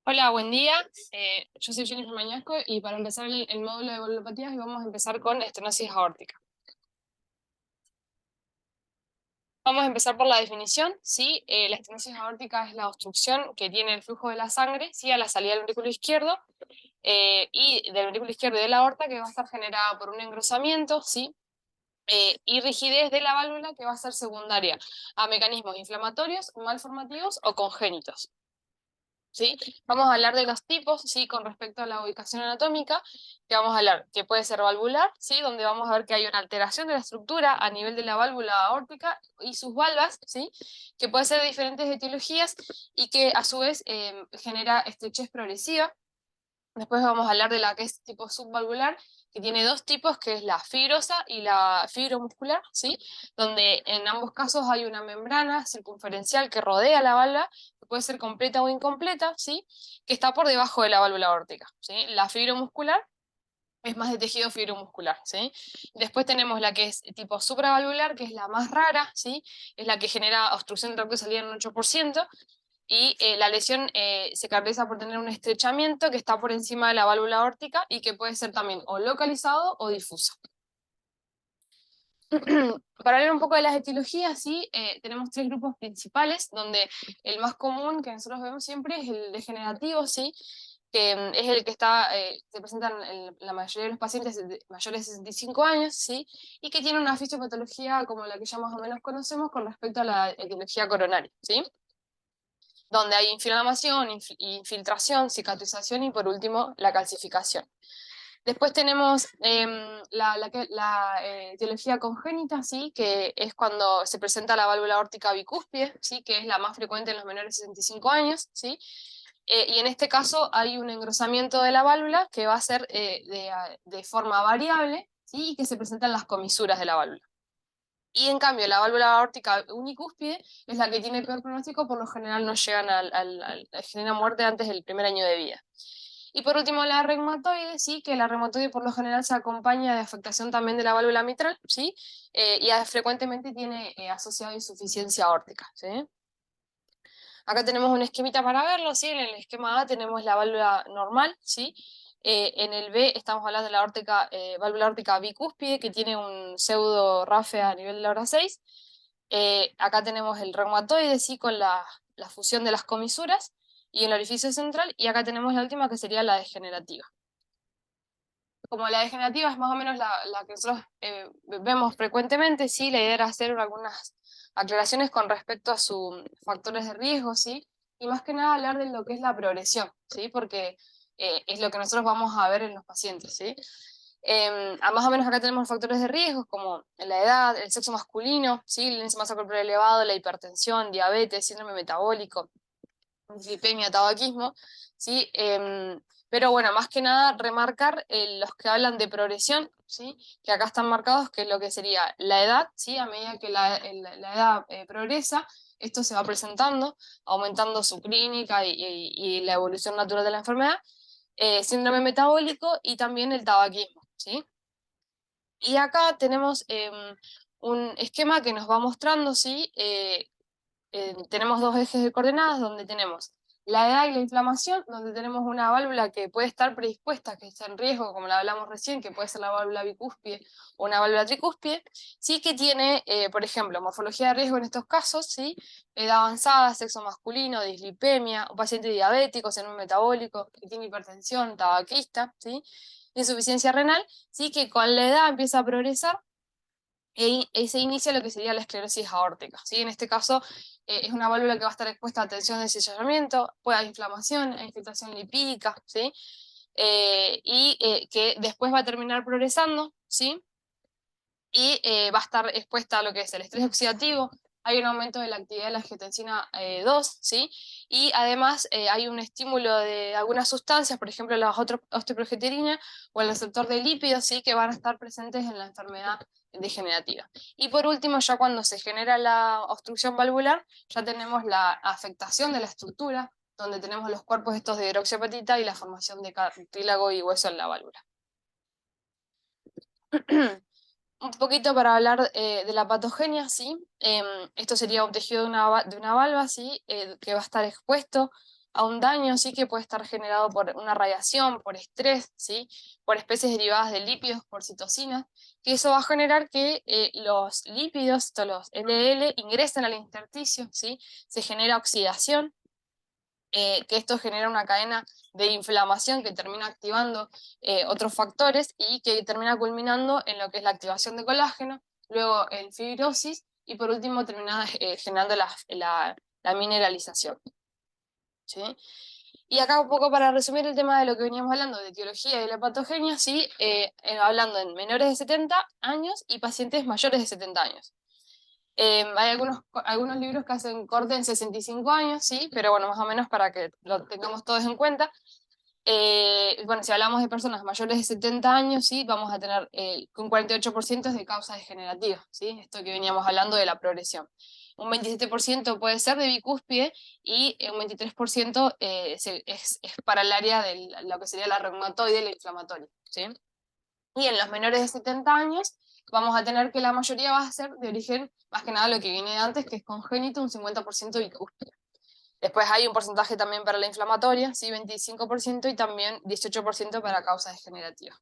Hola, buen día. Yo soy Jennifer Mañasco y para empezar el módulo de valopatías vamos a empezar con estenosis aórtica. Vamos a empezar por la definición, ¿sí? La estenosis aórtica es la obstrucción que tiene el flujo de la sangre, ¿sí? A la salida del ventrículo izquierdo y del ventrículo izquierdo y de la aorta, que va a estar generada por un engrosamiento, ¿sí? Y rigidez de la válvula, que va a ser secundaria a mecanismos inflamatorios, malformativos o congénitos. ¿Sí? Vamos a hablar de los tipos, ¿sí? Con respecto a la ubicación anatómica, que vamos a hablar que puede ser valvular, ¿sí? Donde vamos a ver que hay una alteración de la estructura a nivel de la válvula aórtica y sus valvas, ¿sí? Que puede ser de diferentes etiologías y que a su vez genera estrechez progresiva. Después vamos a hablar de la que es tipo subvalvular, que tiene dos tipos, que es la fibrosa y la fibromuscular, ¿sí? Donde en ambos casos hay una membrana circunferencial que rodea la válvula, que puede ser completa o incompleta, ¿sí? Que está por debajo de la válvula aórtica, ¿sí? La fibromuscular es más de tejido fibromuscular, ¿sí? Después tenemos la que es tipo supravalvular, que es la más rara, ¿sí? Es la que genera obstrucción de tracto de salida en un 8%, y la lesión se caracteriza por tener un estrechamiento que está por encima de la válvula aórtica y que puede ser también o localizado o difuso. Para hablar un poco de las etiologías, ¿sí? Tenemos tres grupos principales, donde el más común que nosotros vemos siempre es el degenerativo, ¿sí? Que es el que se presenta en la mayoría de los pacientes mayores de 65 años, ¿sí? Y que tiene una fisiopatología como la que ya más o menos conocemos con respecto a la etiología coronaria, ¿sí? Donde hay inflamación, infiltración, cicatrización y por último la calcificación. Después tenemos la etiología congénita, ¿sí? Que es cuando se presenta la válvula aórtica bicúspide, ¿sí? Que es la más frecuente en los menores de 65 años, ¿sí? Y en este caso hay un engrosamiento de la válvula que va a ser de forma variable, ¿sí? Y que se presenta en las comisuras de la válvula. Y en cambio, la válvula aórtica unicúspide es la que tiene peor pronóstico, por lo general no llegan generan muerte antes del primer año de vida. Y por último, la reumatoide, sí, que la reumatoide por lo general se acompaña de afectación también de la válvula mitral, sí, frecuentemente tiene asociado insuficiencia aórtica, ¿sí? Acá tenemos un esquemita para verlo, ¿sí? En el esquema A tenemos la válvula normal, ¿sí? En el B estamos hablando de la válvula aórtica bicúspide, que tiene un pseudo RAFE a nivel de la hora 6. Acá tenemos el reumatoide, ¿sí? Con la fusión de las comisuras y el orificio central. Y acá tenemos la última, que sería la degenerativa. Como la degenerativa es más o menos la que nosotros vemos frecuentemente, ¿sí? La idea era hacer algunas aclaraciones con respecto a sus factores de riesgo, ¿sí? Y más que nada hablar de lo que es la progresión, ¿sí? Porque es lo que nosotros vamos a ver en los pacientes, ¿sí? Más o menos acá tenemos factores de riesgo como la edad, el sexo masculino, ¿sí? El índice de masa corporal elevado, la hipertensión, diabetes, síndrome metabólico, dislipemia, tabaquismo, ¿sí? Pero bueno, más que nada remarcar los que hablan de progresión, ¿sí? Que acá están marcados, que es lo que sería la edad, ¿sí? A medida que la edad progresa, esto se va presentando, aumentando su clínica y la evolución natural de la enfermedad, síndrome metabólico y también el tabaquismo, ¿sí? Y acá tenemos un esquema que nos va mostrando, ¿sí? Tenemos dos ejes de coordenadas donde tenemos la edad y la inflamación, donde tenemos una válvula que puede estar predispuesta, que está en riesgo, como la hablamos recién, que puede ser la válvula bicúspide o una válvula tricúspide, sí que tiene, por ejemplo, morfología de riesgo en estos casos, ¿sí? Edad avanzada, sexo masculino, dislipemia, un paciente diabético, síndrome metabólico, que tiene hipertensión, tabaquista, ¿sí? Insuficiencia renal, sí que con la edad empieza a progresar se inicia lo que sería la esclerosis aórtica, ¿sí? En este caso es una válvula que va a estar expuesta a tensión de desechamiento, puede haber inflamación, infiltración lipídica, ¿sí? Que después va a terminar progresando, ¿sí? Y va a estar expuesta a lo que es el estrés oxidativo, hay un aumento de la actividad de la angiotensina 2, ¿sí? Y además hay un estímulo de algunas sustancias, por ejemplo la osteoprogesterina o el receptor de lípidos, ¿sí? Que van a estar presentes en la enfermedad degenerativa. Y por último, ya cuando se genera la obstrucción valvular, ya tenemos la afectación de la estructura, donde tenemos los cuerpos estos de hidroxiapatita y la formación de cartílago y hueso en la válvula. Un poquito para hablar de la patogenia, ¿sí? Esto sería un tejido de una valva, ¿sí? Que va a estar expuesto a un daño, ¿sí? Que puede estar generado por una radiación, por estrés, ¿sí? Por especies derivadas de lípidos, por citocinas, que eso va a generar que los lípidos, los LDL, ingresen al intersticio, ¿sí? Se genera oxidación, que esto genera una cadena de inflamación que termina activando otros factores y que termina culminando en lo que es la activación de colágeno, luego en fibrosis y por último termina generando la mineralización. ¿Sí? Y acá un poco para resumir el tema de lo que veníamos hablando de etiología y la patogenia, ¿sí? Hablando en menores de 70 años y pacientes mayores de 70 años. Hay algunos libros que hacen corte en 65 años, sí, pero bueno, más o menos para que lo tengamos todos en cuenta. Bueno, si hablamos de personas mayores de 70 años, sí, vamos a tener un 48% es de causa degenerativa, ¿sí? Esto que veníamos hablando de la progresión. Un 27% puede ser de bicúspide y un 23% es para el área de lo que sería la reumatoide y la inflamatoria, ¿sí? Y en los menores de 70 años vamos a tener que la mayoría va a ser de origen, más que nada lo que viene de antes, que es congénito, un 50% bicúspide. Después hay un porcentaje también para la inflamatoria, ¿sí? 25% y también 18% para causas degenerativas.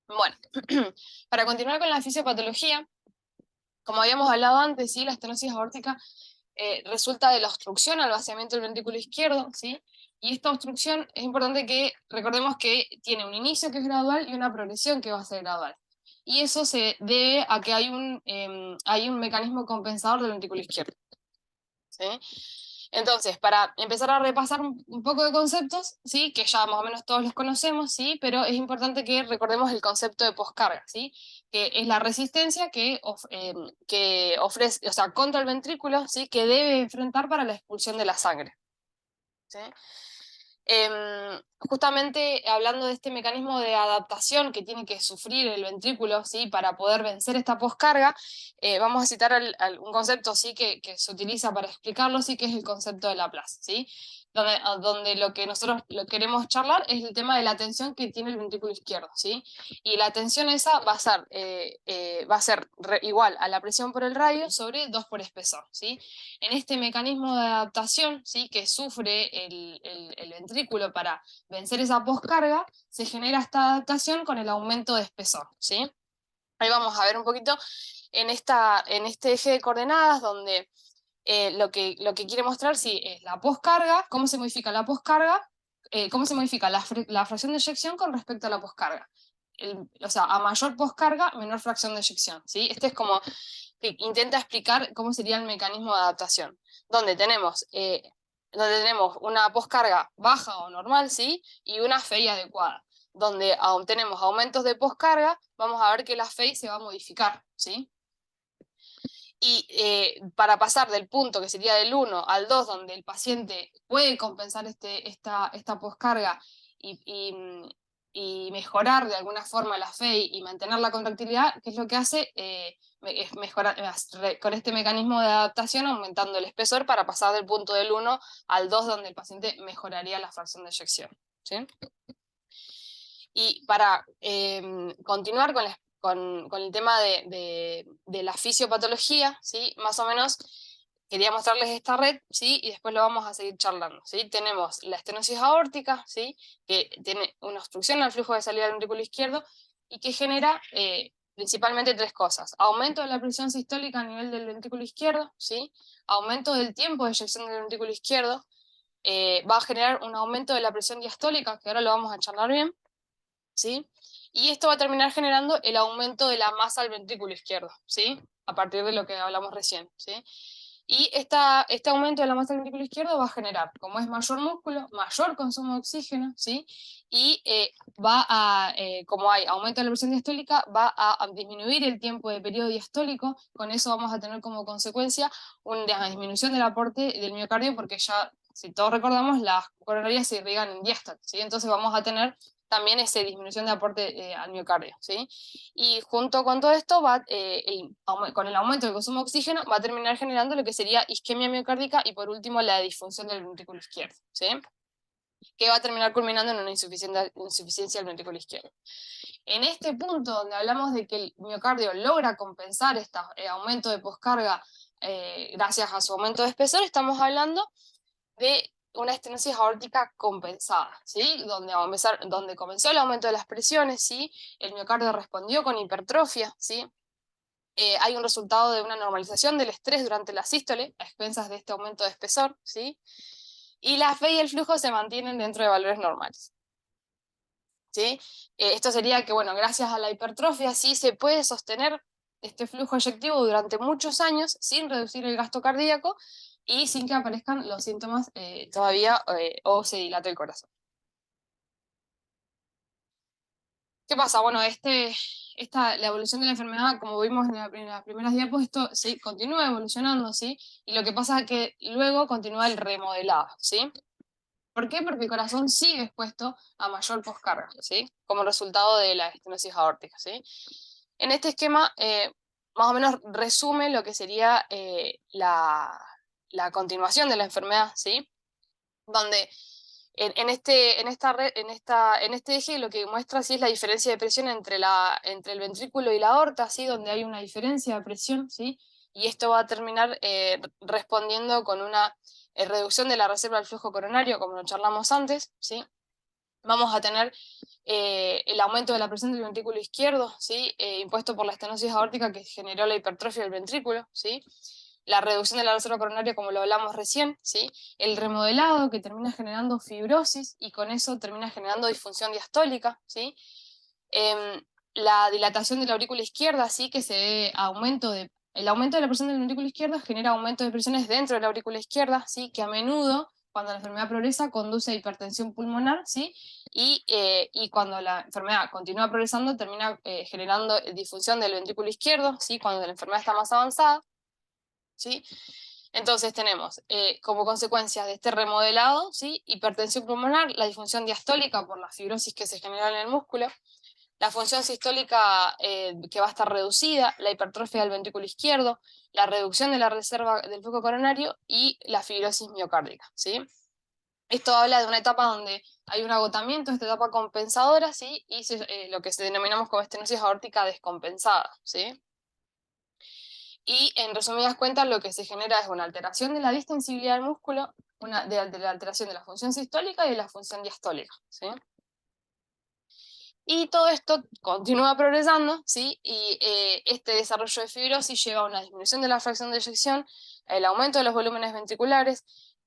Bueno, para continuar con la fisiopatología, como habíamos hablado antes, ¿sí? La estenosis aórtica resulta de la obstrucción al vaciamiento del ventrículo izquierdo, ¿sí? Y esta obstrucción es importante que recordemos que tiene un inicio que es gradual y una progresión que va a ser gradual. Y eso se debe a que hay un mecanismo compensador del ventrículo izquierdo, ¿sí? Entonces, para empezar a repasar un poco de conceptos, ¿sí? Que ya más o menos todos los conocemos, ¿sí? Pero es importante que recordemos el concepto de poscarga, ¿sí? Que es la resistencia que ofrece, o sea, contra el ventrículo, ¿sí? Que debe enfrentar para la expulsión de la sangre, ¿sí? Justamente hablando de este mecanismo de adaptación que tiene que sufrir el ventrículo, ¿sí? Para poder vencer esta poscarga, vamos a citar un concepto, ¿sí? Que se utiliza para explicarlo, ¿sí? Que es el concepto de Laplace, ¿sí? Donde lo que nosotros lo queremos charlar es el tema de la tensión que tiene el ventrículo izquierdo, ¿sí? Y la tensión esa va a ser igual a la presión por el radio sobre 2 por espesor, ¿sí? En este mecanismo de adaptación, ¿sí? Que sufre el ventrículo para vencer esa poscarga, se genera esta adaptación con el aumento de espesor, ¿sí? Ahí vamos a ver un poquito en este eje de coordenadas donde lo que quiere mostrar sí, es la poscarga, cómo se modifica la poscarga, cómo se modifica la fracción de eyección con respecto a la poscarga. O sea, a mayor poscarga, menor fracción de eyección, ¿sí? Este es como que intenta explicar cómo sería el mecanismo de adaptación, donde tenemos una poscarga baja o normal, ¿sí? Y una FEI adecuada. Donde tenemos aumentos de poscarga, vamos a ver que la FEI se va a modificar, ¿sí? Y para pasar del punto que sería del 1 al 2, donde el paciente puede compensar esta poscarga y mejorar de alguna forma la FEI y mantener la contractilidad, ¿qué es lo que hace? Es mejorar con este mecanismo de adaptación aumentando el espesor para pasar del punto del 1 al 2, donde el paciente mejoraría la fracción de eyección, ¿sí? Y para continuar con el tema de la fisiopatología, ¿sí? Más o menos quería mostrarles esta red, ¿sí? Y después lo vamos a seguir charlando, ¿sí? Tenemos la estenosis aórtica, ¿sí? Que tiene una obstrucción al flujo de salida del ventrículo izquierdo y que genera principalmente tres cosas: aumento de la presión sistólica a nivel del ventrículo izquierdo, ¿sí? Aumento del tiempo de eyección del ventrículo izquierdo, va a generar un aumento de la presión diastólica, que ahora lo vamos a charlar bien, ¿sí? Y esto va a terminar generando el aumento de la masa del ventrículo izquierdo, ¿sí? A partir de lo que hablamos recién, ¿sí? Y este aumento de la masa del ventrículo izquierdo va a generar, como es mayor músculo, mayor consumo de oxígeno, ¿sí? Y como hay aumento de la presión diastólica, va a disminuir el tiempo de periodo diastólico. Con eso vamos a tener como consecuencia una disminución del aporte del miocardio, porque ya, si todos recordamos, las coronarias se irrigan en diástole, ¿sí? Entonces vamos a tener también esa disminución de aporte al miocardio, ¿sí? Y junto con todo esto, con el aumento del consumo de oxígeno, va a terminar generando lo que sería isquemia miocárdica y por último la disfunción del ventrículo izquierdo, ¿sí? que va a terminar culminando en una insuficiencia del ventrículo izquierdo. En este punto donde hablamos de que el miocardio logra compensar este aumento de poscarga gracias a su aumento de espesor, estamos hablando de una estenosis aórtica compensada, ¿sí? Donde comenzó el aumento de las presiones, ¿sí? El miocardio respondió con hipertrofia, ¿sí? Hay un resultado de una normalización del estrés durante la sístole, a expensas de este aumento de espesor, ¿sí? Y la fe y el flujo se mantienen dentro de valores normales, ¿sí? Esto sería que, bueno, gracias a la hipertrofia, sí se puede sostener este flujo eyectivo durante muchos años sin reducir el gasto cardíaco y sin que aparezcan los síntomas todavía o se dilate el corazón. ¿Qué pasa? Bueno, la evolución de la enfermedad, como vimos en las primeras diapos, esto sí, continúa evolucionando, ¿sí? Y lo que pasa es que luego continúa el remodelado, ¿sí? ¿Por qué? Porque el corazón sigue expuesto a mayor poscarga, ¿sí? Como resultado de la estenosis aórtica, ¿sí? En este esquema, más o menos resume lo que sería la continuación de la enfermedad, ¿sí? Donde en este eje lo que muestra sí es la diferencia de presión entre el ventrículo y la aorta, ¿sí? Donde hay una diferencia de presión, ¿sí? Y esto va a terminar respondiendo con una reducción de la reserva del flujo coronario, como lo charlamos antes, ¿sí? Vamos a tener el aumento de la presión del ventrículo izquierdo, ¿sí? Impuesto por la estenosis aórtica que generó la hipertrofia del ventrículo, ¿sí? La reducción de la reserva coronaria, como lo hablamos recién, ¿sí? El remodelado que termina generando fibrosis y con eso termina generando disfunción diastólica, ¿sí? La dilatación de la aurícula izquierda, sí, que se debe a el aumento de la presión del ventrículo izquierdo genera aumento de presiones dentro de la aurícula izquierda, sí, que a menudo, cuando la enfermedad progresa, conduce a hipertensión pulmonar, sí, y cuando la enfermedad continúa progresando, termina generando disfunción del ventrículo izquierdo, sí, cuando la enfermedad está más avanzada, sí. Entonces tenemos como consecuencia de este remodelado, ¿sí? Hipertensión pulmonar, la disfunción diastólica por la fibrosis que se genera en el músculo, la función sistólica que va a estar reducida, la hipertrofia del ventrículo izquierdo, la reducción de la reserva del flujo coronario y la fibrosis miocárdica, ¿sí? Esto habla de una etapa donde hay un agotamiento, esta etapa compensadora, ¿sí? Y lo que se denominamos como estenosis aórtica descompensada, ¿sí? Y en resumidas cuentas lo que se genera es una alteración de la distensibilidad del músculo, de la alteración de la función sistólica y de la función diastólica, ¿sí? Y todo esto continúa progresando, ¿sí? Y este desarrollo de fibrosis lleva a una disminución de la fracción de eyección, el aumento de los volúmenes ventriculares,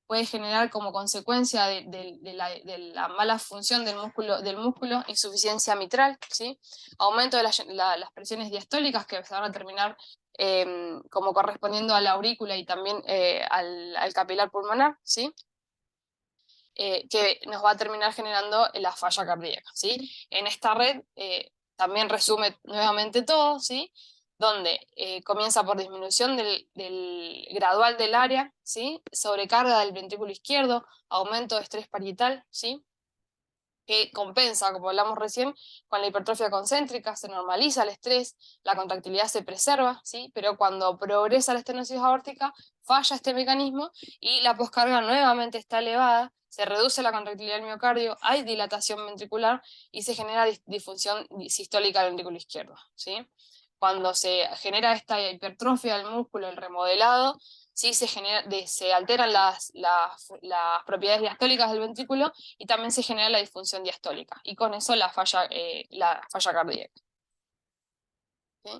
puede generar como consecuencia de la mala función del músculo insuficiencia mitral, ¿sí? Aumento de las presiones diastólicas que se van a terminar como correspondiendo a la aurícula y también al capilar pulmonar, ¿sí? Que nos va a terminar generando la falla cardíaca, ¿sí? En esta red también resume nuevamente todo, ¿sí? Donde comienza por disminución del gradual del área, ¿sí? Sobrecarga del ventrículo izquierdo, aumento de estrés parietal, ¿sí? Que compensa, como hablamos recién, con la hipertrofia concéntrica, se normaliza el estrés, la contractilidad se preserva, ¿sí? Pero cuando progresa la estenosis aórtica, falla este mecanismo y la poscarga nuevamente está elevada, se reduce la contractilidad del miocardio, hay dilatación ventricular y se genera disfunción sistólica del ventrículo izquierdo, ¿sí? Cuando se genera esta hipertrofia del músculo, el remodelado, sí se alteran las propiedades diastólicas del ventrículo y también se genera la disfunción diastólica, y con eso la falla cardíaca, ¿sí?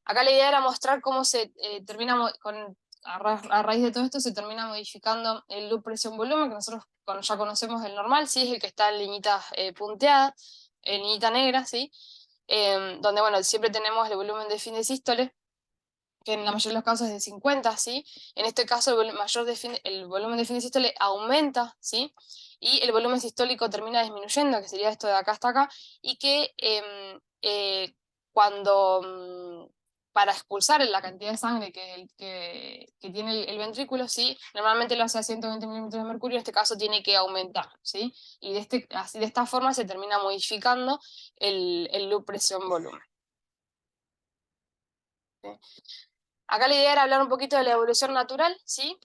Acá la idea era mostrar cómo se a raíz de todo esto se termina modificando el loop presión-volumen, que nosotros ya conocemos el normal, ¿sí? Es el que está en liñitas punteadas, en liñita negra, ¿sí? Donde, bueno, siempre tenemos el volumen de fin de sístole, que en la mayoría de los casos es de 50, ¿sí? En este caso el volumen de fin de sístole aumenta, ¿sí? Y el volumen sistólico termina disminuyendo, que sería esto de acá hasta acá, y que cuando, para expulsar la cantidad de sangre que tiene el ventrículo, ¿sí? Normalmente lo hace a 120 milímetros de mercurio, en este caso tiene que aumentar, ¿sí? Y de esta forma se termina modificando el loop presión-volumen, ¿sí? Acá la idea era hablar un poquito de la evolución natural, ¿sí?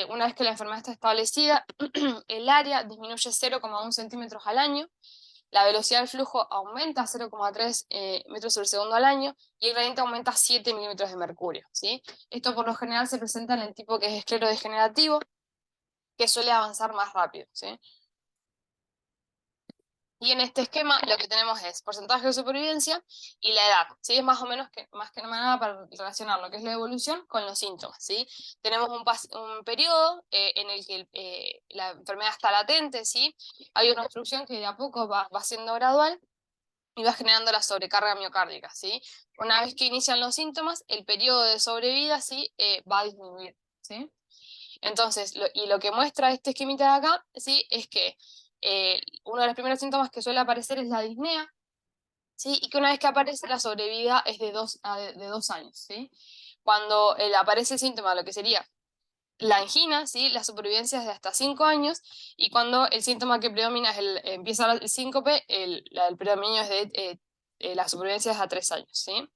una vez que la enfermedad está establecida, el área disminuye 0,1 centímetros al año, la velocidad del flujo aumenta 0,3 metros sobre segundo al año, y el gradiente aumenta 7 milímetros de mercurio, ¿sí? Esto por lo general se presenta en el tipo que es esclerodegenerativo, que suele avanzar más rápido, ¿sí? Y en este esquema lo que tenemos es porcentaje de supervivencia y la edad, ¿sí? Es más o menos más que nada para relacionar lo que es la evolución con los síntomas, ¿sí? Tenemos un periodo en el que la enfermedad está latente, ¿sí? Hay una obstrucción que de a poco va siendo gradual y va generando la sobrecarga miocárdica, ¿sí? Una vez que inician los síntomas, el periodo de sobrevida, ¿sí? Va a disminuir, ¿sí? Entonces, lo que muestra este esquemita de acá, ¿sí? Es que uno de los primeros síntomas que suele aparecer es la disnea, ¿sí? Y que una vez que aparece la sobrevida es de 2 años, ¿sí? Cuando aparece el síntoma, lo que sería la angina, ¿sí? La supervivencia es de hasta 5 años, y cuando el síntoma que predomina empieza el síncope, el predominio es la supervivencia es a 3 años, ¿sí?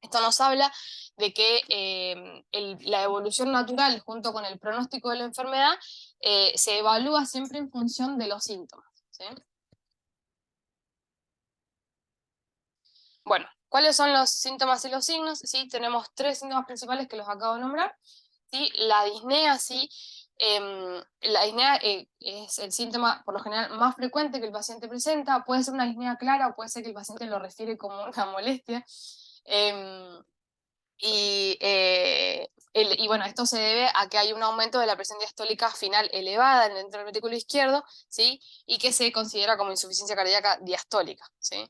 Esto nos habla de que la evolución natural junto con el pronóstico de la enfermedad se evalúa siempre en función de los síntomas, ¿sí? Bueno, ¿cuáles son los síntomas y los signos? Sí, tenemos 3 síntomas principales que los acabo de nombrar. ¿Sí? La disnea, sí. La disnea es el síntoma por lo general más frecuente que el paciente presenta. Puede ser una disnea clara o puede ser que el paciente lo refiere como una molestia. Em, y bueno, esto se debe a que hay un aumento de la presión diastólica final elevada en el ventriculo izquierdo, ¿sí? Y que se considera como insuficiencia cardíaca diastólica, ¿sí?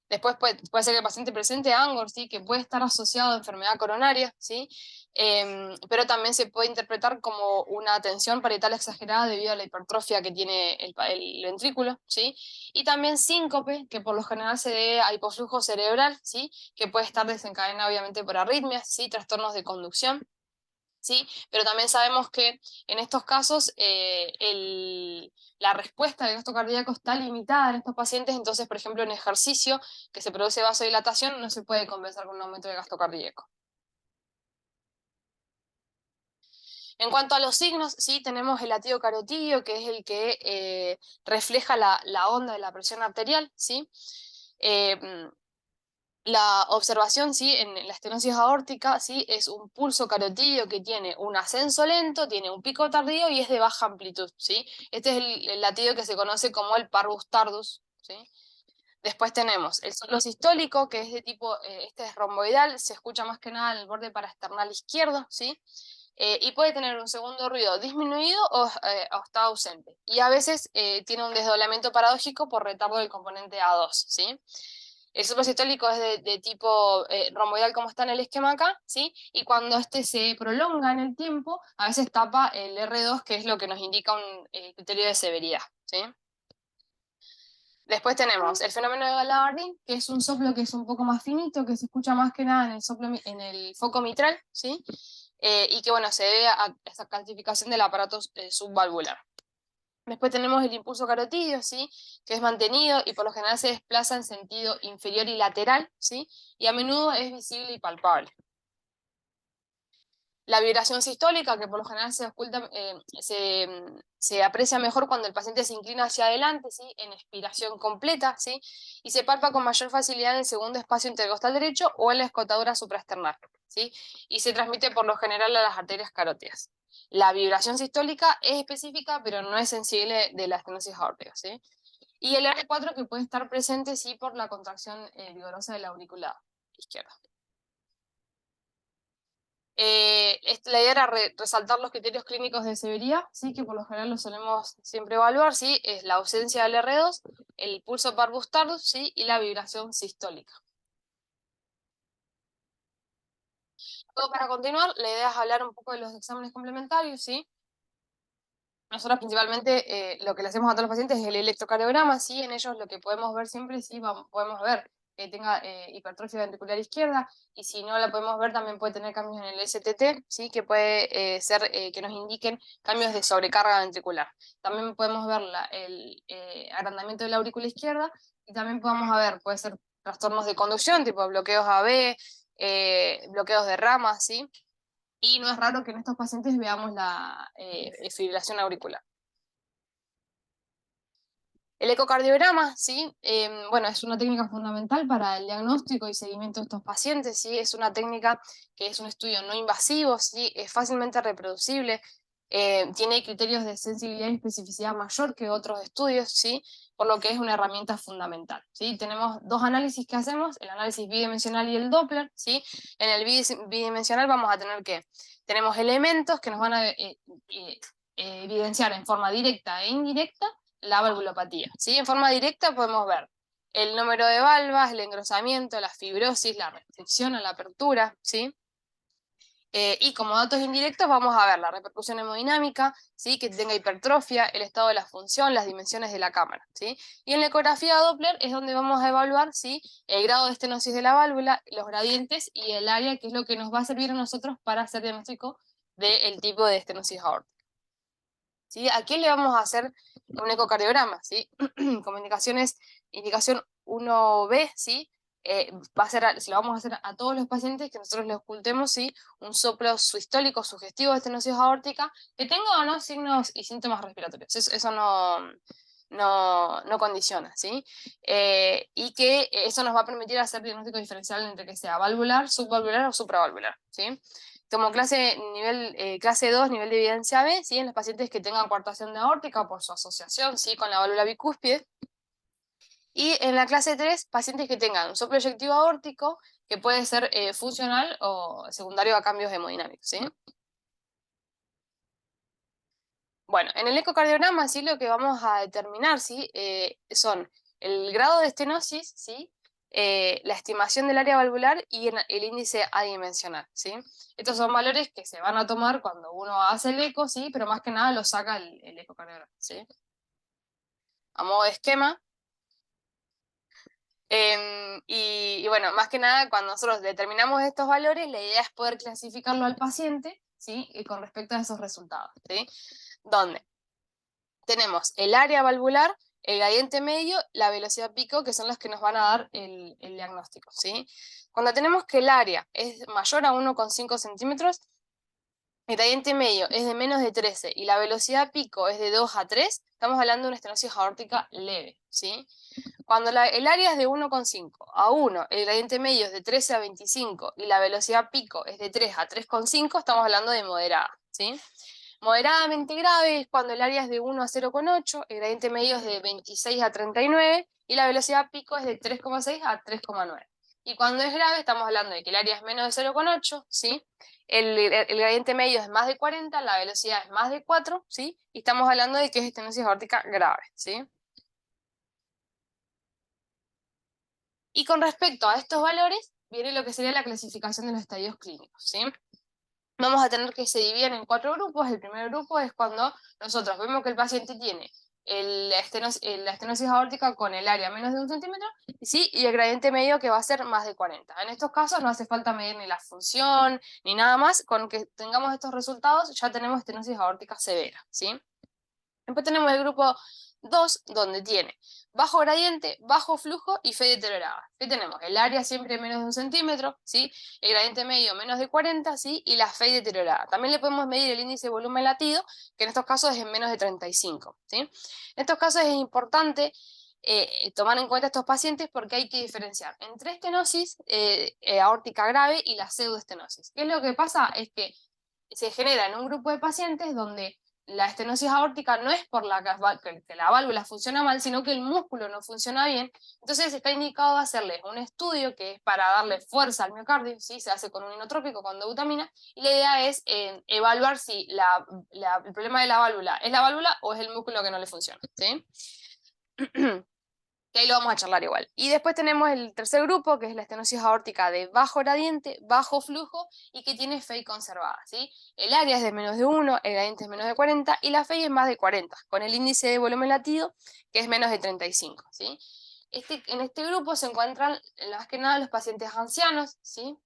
Después puede ser que el paciente presente ANGOR, ¿sí? Que puede estar asociado a enfermedad coronaria, ¿sí? Pero también se puede interpretar como una tensión parietal exagerada debido a la hipertrofia que tiene el ventrículo, ¿sí? Y también síncope, que por lo general se debe a hipoflujo cerebral, ¿sí? Que puede estar desencadenado obviamente por arritmias, ¿sí? Trastornos de conducción, ¿sí? Pero también sabemos que en estos casos la respuesta del gasto cardíaco está limitada en estos pacientes, entonces, por ejemplo, en ejercicio que se produce vasodilatación no se puede compensar con un aumento del gasto cardíaco. En cuanto a los signos, sí, tenemos el latido carotídeo, que es el que refleja la onda de la presión arterial, ¿sí? La observación, ¿sí? En la estenosis aórtica, ¿sí? Es un pulso carotídeo que tiene un ascenso lento, tiene un pico tardío y es de baja amplitud, ¿sí? Este es el latido que se conoce como el parvus tardus, ¿sí? Después tenemos el soplo sistólico, que es de tipo, este es romboidal, se escucha más que nada en el borde parasternal izquierdo, ¿sí? Y puede tener un segundo ruido disminuido o está ausente. Y a veces tiene un desdoblamiento paradójico por retardo del componente A2, ¿sí? El soplo sistólico es de tipo romboidal, como está en el esquema acá, ¿sí? Y cuando este se prolonga en el tiempo, a veces tapa el R2, que es lo que nos indica un criterio de severidad, ¿sí? Después tenemos el fenómeno de Gallardín, que es un soplo que es un poco más finito, que se escucha más que nada en el foco mitral, ¿sí? Y que bueno, se debe a esa calcificación del aparato subvalvular. Después tenemos el impulso carotídeo, ¿sí? Que es mantenido y por lo general se desplaza en sentido inferior y lateral, ¿sí? Y a menudo es visible y palpable. La vibración sistólica, que por lo general se oculta, se aprecia mejor cuando el paciente se inclina hacia adelante, ¿sí? En expiración completa, ¿sí? Y se palpa con mayor facilidad en el segundo espacio intercostal derecho o en la escotadura supraesternal, ¿sí? Y se transmite por lo general a las arterias carótidas. La vibración sistólica es específica, pero no es sensible de la estenosis aórtica, ¿sí? Y el R4 que puede estar presente, sí, por la contracción vigorosa de la aurícula izquierda. La idea era resaltar los criterios clínicos de severidad, ¿sí? Que por lo general los solemos siempre evaluar, ¿sí? Es la ausencia del R2, el pulso parvus tardus, ¿sí? Y la vibración sistólica. Luego, para continuar, la idea es hablar un poco de los exámenes complementarios, ¿sí? Nosotros principalmente lo que le hacemos a todos los pacientes es el electrocardiograma, ¿sí? En ellos lo que podemos ver siempre, sí, podemos ver que tenga hipertrofia ventricular izquierda, y si no la podemos ver también puede tener cambios en el STT, ¿sí? Que puede ser que nos indiquen cambios de sobrecarga ventricular. También podemos ver el agrandamiento de la aurícula izquierda, y también podemos ver, puede ser trastornos de conducción, tipo bloqueos AB, bloqueos de ramas, ¿sí? y no es raro que en estos pacientes veamos la fibrilación auricular. El ecocardiograma, ¿sí? Bueno, es una técnica fundamental para el diagnóstico y seguimiento de estos pacientes, ¿sí? Es una técnica que es un estudio no invasivo, ¿sí? Es fácilmente reproducible, tiene criterios de sensibilidad y especificidad mayor que otros estudios, ¿sí? Por lo que es una herramienta fundamental, ¿sí? Tenemos dos análisis que hacemos, el análisis bidimensional y el Doppler, ¿sí? En el bidimensional vamos a tener que, tenemos elementos que nos van a evidenciar en forma directa e indirecta la valvulopatía, ¿sí? En forma directa podemos ver el número de valvas, el engrosamiento, la fibrosis, la restricción a la apertura, ¿sí? Y como datos indirectos vamos a ver la repercusión hemodinámica, ¿sí? Que tenga hipertrofia, el estado de la función, las dimensiones de la cámara, ¿sí? Y en la ecografía Doppler es donde vamos a evaluar, ¿sí? El grado de estenosis de la válvula, los gradientes y el área, que es lo que nos va a servir a nosotros para hacer diagnóstico del tipo de estenosis aórtica. ¿Sí? ¿A quién le vamos a hacer un ecocardiograma? ¿Sí? Como indicación 1B, ¿sí? Va a ser, se lo vamos a hacer a todos los pacientes que nosotros les ocultemos, ¿sí? Un soplo sistólico sugestivo de estenosis aórtica que tenga o no signos y síntomas respiratorios. Eso no condiciona, ¿sí? Y que eso nos va a permitir hacer diagnóstico diferencial entre que sea valvular, subvalvular o supravalvular, ¿sí? Como clase 2, nivel de evidencia B, ¿sí? En los pacientes que tengan coartación de aórtica por su asociación, ¿sí? Con la válvula bicúspide. Y en la clase 3, pacientes que tengan un soplo eyectivo aórtico, que puede ser funcional o secundario a cambios hemodinámicos, ¿sí? Bueno, en el ecocardiograma, sí, lo que vamos a determinar, ¿sí? Son el grado de estenosis, ¿sí? La estimación del área valvular y el índice adimensional, ¿sí? Estos son valores que se van a tomar cuando uno hace el eco, ¿sí? Pero más que nada lo saca el ecocardiograma, ¿sí? A modo de esquema. Y bueno, más que nada, cuando nosotros determinamos estos valores, la idea es poder clasificarlo al paciente, ¿sí? Y con respecto a esos resultados, ¿sí? Donde tenemos el área valvular, el gradiente medio, la velocidad pico, que son los que nos van a dar el diagnóstico, ¿sí? Cuando tenemos que el área es mayor a 1,5 centímetros, el gradiente medio es de menos de 13 y la velocidad pico es de 2 a 3, estamos hablando de una estenosis aórtica leve, ¿sí? Cuando el área es de 1,5 a 1, el gradiente medio es de 13 a 25 y la velocidad pico es de 3 a 3,5, estamos hablando de moderada, ¿sí? Moderadamente grave es cuando el área es de 1 a 0,8, el gradiente medio es de 26 a 39 y la velocidad pico es de 3,6 a 3,9. Y cuando es grave estamos hablando de que el área es menos de 0,8, ¿sí? El gradiente medio es más de 40, la velocidad es más de 4, ¿sí? Y estamos hablando de que es estenosis aórtica grave, ¿sí? Y con respecto a estos valores, viene lo que sería la clasificación de los estadios clínicos, ¿sí? Vamos a tener que se dividen en 4 grupos. El primer grupo es cuando nosotros vemos que el paciente tiene la estenosis aórtica con el área menos de 1 centímetro, ¿sí? Y el gradiente medio que va a ser más de 40. En estos casos no hace falta medir ni la función ni nada más, con que tengamos estos resultados ya tenemos estenosis aórtica severa, ¿sí? Después tenemos el grupo 2, donde tiene bajo gradiente, bajo flujo y fe deteriorada. ¿Qué tenemos? El área siempre menos de 1 centímetro, ¿sí? El gradiente medio menos de 40, ¿sí? Y la fe deteriorada. También le podemos medir el índice de volumen latido, que en estos casos es en menos de 35, ¿sí? En estos casos es importante tomar en cuenta estos pacientes porque hay que diferenciar entre estenosis aórtica grave y la pseudoestenosis. ¿Qué es lo que pasa? Es que se genera en un grupo de pacientes donde la estenosis aórtica no es por que la válvula funciona mal, sino que el músculo no funciona bien. Entonces está indicado hacerles un estudio que es para darle fuerza al miocardio, ¿sí? Se hace con un inotrópico, con dobutamina, y la idea es evaluar si el problema de la válvula es la válvula o es el músculo que no le funciona, ¿sí? Que ahí lo vamos a charlar igual. Y después tenemos el tercer grupo, que es la estenosis aórtica de bajo gradiente, bajo flujo y que tiene FEI conservada, ¿sí? El área es de menos de 1, el gradiente es menos de 40 y la FEI es más de 40, con el índice de volumen latido que es menos de 35, ¿sí? En este grupo se encuentran más que nada los pacientes ancianos, ¿sí?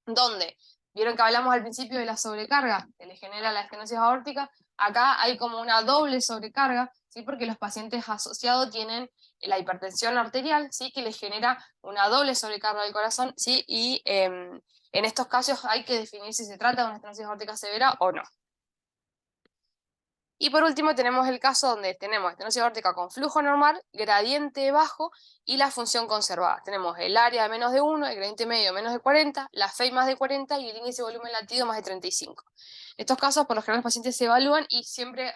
Donde, vieron que hablamos al principio de la sobrecarga que le genera la estenosis aórtica, acá hay como una doble sobrecarga, ¿sí? Porque los pacientes asociados tienen la hipertensión arterial, ¿sí? Que les genera una doble sobrecarga del corazón, ¿sí? Y en estos casos hay que definir si se trata de una estenosis aórtica severa o no. Y por último tenemos el caso donde tenemos estenosis aórtica con flujo normal, gradiente bajo y la función conservada. Tenemos el área de menos de 1, el gradiente medio menos de 40, la FEI más de 40 y el índice de volumen latido más de 35. En estos casos, por lo general, los pacientes se evalúan y siempre